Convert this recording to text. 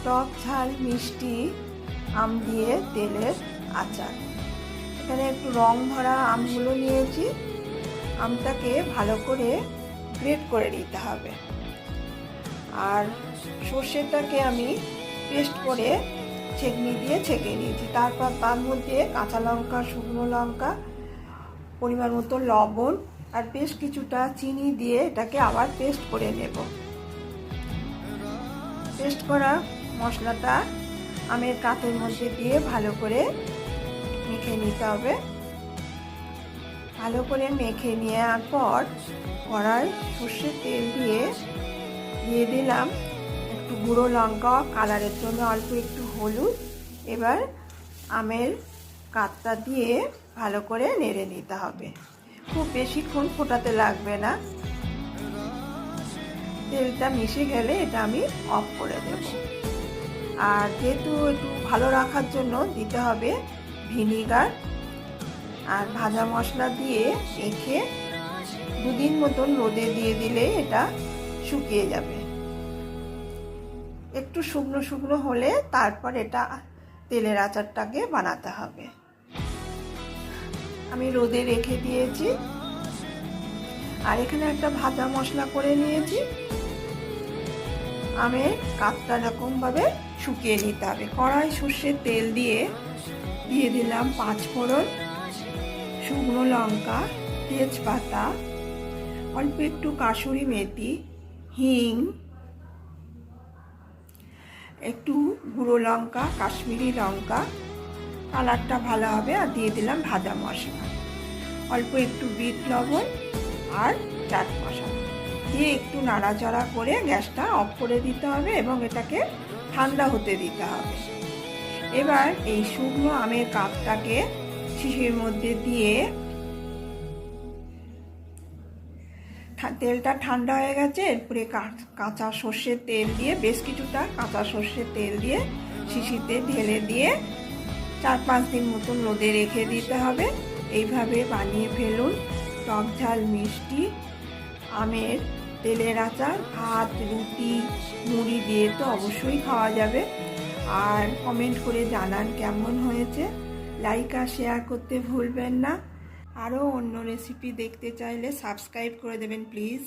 টক ঝাল মিষ্টি আম দিয়ে তেলের আচার। এখানে একটু রং ভরা আমগুলো নিয়েছি। আমটাকে ভালো করে গ্রেট করে নিতে হবে। আর সর্ষেটাকে আমি পেস্ট করে ছেঁকনি দিয়ে ছেঁকে নিয়েছি। তারপর তার মধ্যে কাঁচা লঙ্কা, শুকনো লঙ্কা, পরিমাণ মতো লবণ আর বেশ কিছুটা চিনি দিয়ে এটাকে আবার পেস্ট করে নেব। পেস্ট করা মশলাটা আমের কাতের মধ্যে দিয়ে ভালো করে মেখে নিতে হবে। ভালো করে মেখে নেওয়ার পর কড়াই সর্ষের তেল দিয়ে দিলাম একটু গুঁড়ো লঙ্কা, কালারের জন্য অল্প একটু হলুদ। এবার আমের কাতটা দিয়ে ভালো করে নেড়ে নিতে হবে। খুব বেশিক্ষণ ফোটাতে লাগবে না। তেলটা মিশে গেলে এটা আমি অফ করে দেব। আর যেহেতু একটু ভালো রাখার জন্য দিতে হবে ভিনিগার। আর ভাজা মশলা দিয়ে মেখে 2 দিন মতন রোদে দিয়ে দিলে এটা শুকিয়ে যাবে। একটু শুকনো শুকনো হলে তারপর এটা তেলের আচারটাকে বানাতে হবে। আমি রোদে রেখে দিয়েছি। আর এখানে একটা ভাজা মশলা করে নিয়েছি। আমের কাতটা এরকমভাবে শুকিয়ে নিতে হবে। কড়াই সর্ষের তেল দিয়ে দিলাম 5 ফোড়ন, শুকনো লঙ্কা, তেজপাতা, অল্প একটু কাসুরি মেথি, হিং, একটু গুঁড়ো লঙ্কা, কাশ্মীরি লঙ্কা, কালারটা ভালো হবে। আর দিয়ে দিলাম ভাজা মশলা, অল্প একটু বিট লবণ আর চাট মশলা দিয়ে একটু নাড়াচাড়া করে গ্যাসটা অফ করে দিতে হবে এবং এটাকে ঠান্ডা হতে দিতে হবে। এবার এই শুকনো আমের কাপটাকে শিশির মধ্যে দিয়ে, তেলটা ঠান্ডা হয়ে গেছে, এরপরে কাঁচা সর্ষের তেল দিয়ে, বেশ কিছুটা কাঁচা সর্ষের তেল দিয়ে শিশিতে ঢেলে দিয়ে 4-5 দিন মতন রোদে রেখে দিতে হবে। এইভাবে বানিয়ে ফেলুন টক ঝাল মিষ্টি আমের তেলের আচার। ভাত, রুটি, মুড়ি দিয়ে তো অবশ্যই খাওয়া যাবে। আর কমেন্ট করে জানান কেমন হয়েছে। লাইক আর শেয়ার করতে ভুলবেন না। আরও অন্য রেসিপি দেখতে চাইলে সাবস্ক্রাইব করে দেবেন প্লিজ।